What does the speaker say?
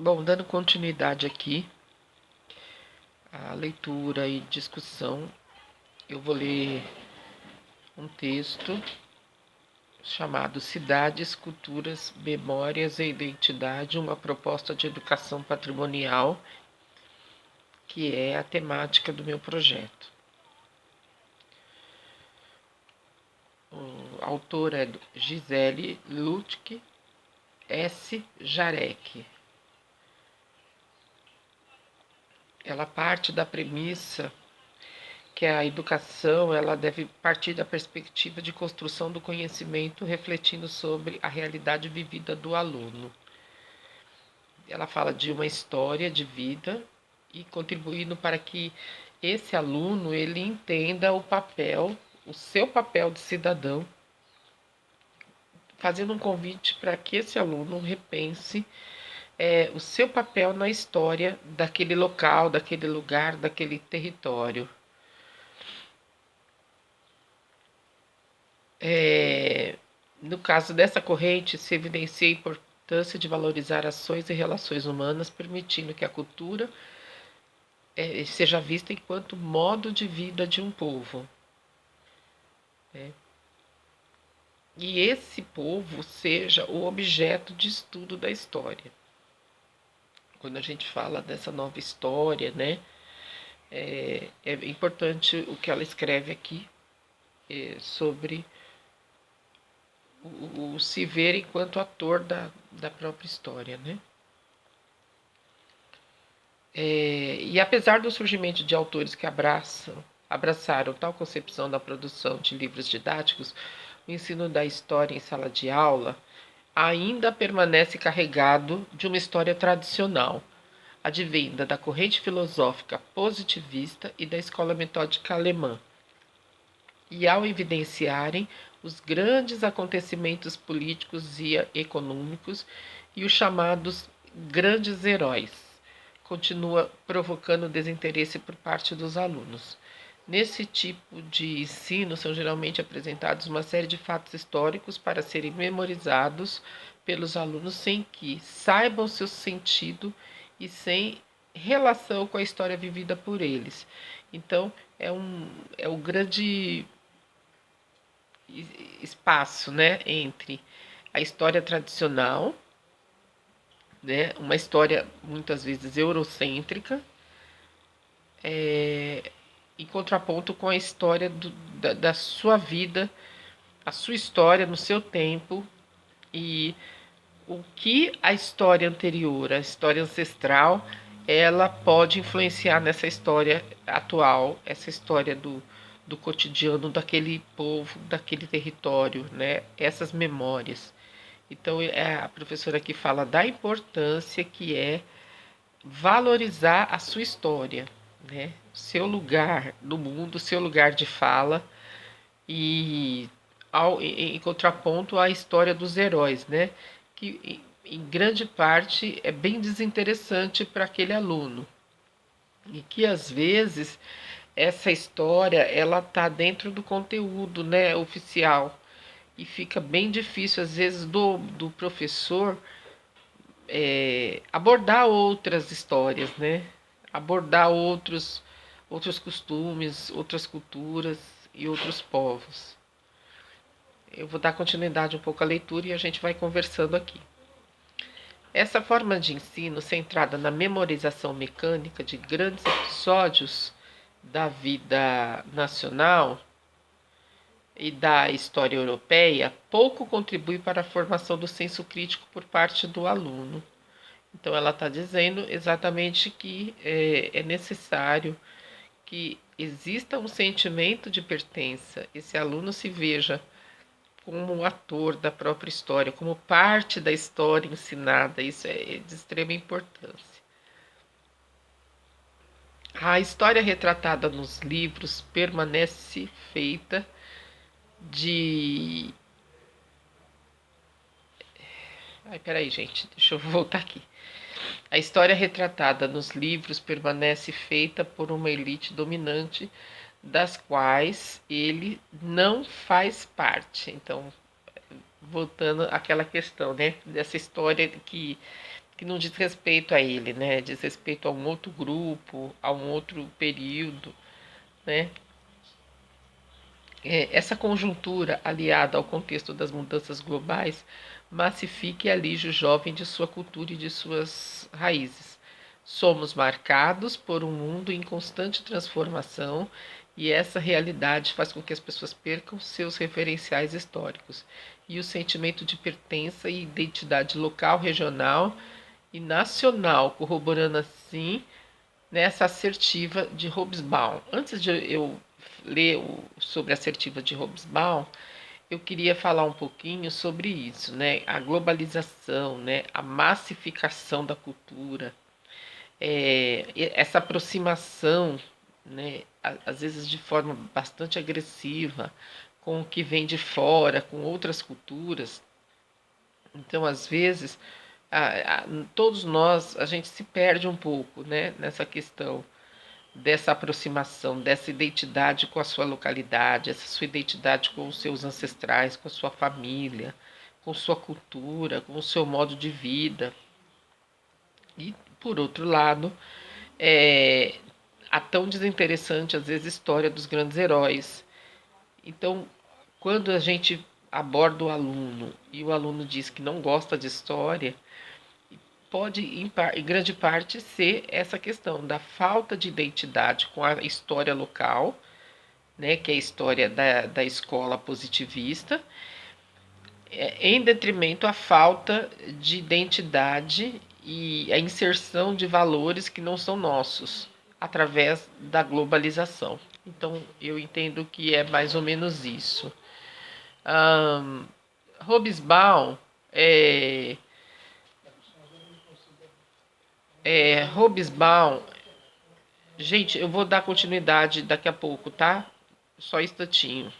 Bom, dando continuidade aqui à leitura e discussão, eu vou ler um texto chamado Cidades, Culturas, Memórias e Identidade, uma proposta de educação patrimonial, que é a temática do meu projeto. O autor é Gisele Lutke S. Jarek. Ela parte da premissa que a educação ela deve partir da perspectiva de construção do conhecimento, refletindo sobre a realidade vivida do aluno. Ela fala de uma história de vida e contribuindo para que esse aluno ele entenda o seu papel de cidadão, fazendo um convite para que esse aluno repense o seu papel na história daquele local, daquele lugar, daquele território. No caso dessa corrente, se evidencia a importância de valorizar ações e relações humanas, permitindo que a cultura seja vista enquanto modo de vida de um povo. E esse povo seja o objeto de estudo da história. Quando a gente fala dessa nova história, né, é importante o que ela escreve aqui sobre o se ver enquanto ator da própria história, né? E apesar do surgimento de autores que abraçaram tal concepção da produção de livros didáticos, o ensino da história em sala de aula ainda permanece carregado de uma história tradicional, advinda da corrente filosófica positivista e da escola metódica alemã. E ao evidenciarem os grandes acontecimentos políticos e econômicos e os chamados grandes heróis, continua provocando desinteresse por parte dos alunos. Nesse tipo de ensino são geralmente apresentados uma série de fatos históricos para serem memorizados pelos alunos sem que saibam seu sentido e sem relação com a história vivida por eles. Então, é o grande espaço, né, entre a história tradicional, né, uma história muitas vezes eurocêntrica, em contraponto com a história da sua vida, a sua história no seu tempo e o que a história anterior, a história ancestral, ela pode influenciar nessa história atual, essa história do cotidiano daquele povo, daquele território, né? Essas memórias. Então, a professora aqui fala da importância que é valorizar a sua história, né? Seu lugar no mundo, seu lugar de fala e em contraponto à história dos heróis, né? Que em grande parte é bem desinteressante para aquele aluno e que às vezes essa história ela tá dentro do conteúdo, né, oficial e fica bem difícil às vezes do professor abordar outras histórias, né? Abordar outros costumes, outras culturas e outros povos. Eu vou dar continuidade um pouco à leitura e a gente vai conversando aqui. Essa forma de ensino, centrada na memorização mecânica de grandes episódios da vida nacional e da história europeia, pouco contribui para a formação do senso crítico por parte do aluno. Então, ela está dizendo exatamente que é necessário que exista um sentimento de pertença, esse aluno se veja como um ator da própria história, como parte da história ensinada, isso é de extrema importância. A história retratada nos livros permanece feita de. Ai, peraí, gente, deixa eu voltar aqui. A história retratada nos livros permanece feita por uma elite dominante, das quais ele não faz parte. Então, voltando àquela questão, né, dessa história que que não diz respeito a ele, né? Diz respeito a um outro grupo, a um outro período, né? Essa conjuntura, aliada ao contexto das mudanças globais, massifica e alige o jovem de sua cultura e de suas raízes. Somos marcados por um mundo em constante transformação e essa realidade faz com que as pessoas percam seus referenciais históricos e o sentimento de pertença e identidade local, regional e nacional, corroborando assim nessa assertiva de Hobsbawm. Antes de eu ler sobre a assertiva de Hobsbawm, eu queria falar um pouquinho sobre isso, né? A globalização, né? A massificação da cultura, essa aproximação, né? Às vezes de forma bastante agressiva, com o que vem de fora, com outras culturas. Então, às vezes, a, a, todos nós, a gente se perde um pouco, né? Nessa questão dessa aproximação, dessa identidade com a sua localidade, essa sua identidade com os seus ancestrais, com a sua família, com sua cultura, com o seu modo de vida. E, por outro lado, é, a tão desinteressante, às vezes, história dos grandes heróis. Então, quando a gente aborda o aluno e o aluno diz que não gosta de história, pode, em grande parte, ser essa questão da falta de identidade com a história local, né, que é a história da escola positivista, em detrimento à falta de identidade e a inserção de valores que não são nossos, através da globalização. Então, eu entendo que é mais ou menos isso. Um, Hobsbawm é, Hobsbawm. Gente, eu vou dar continuidade daqui a pouco, tá? Só um instantinho.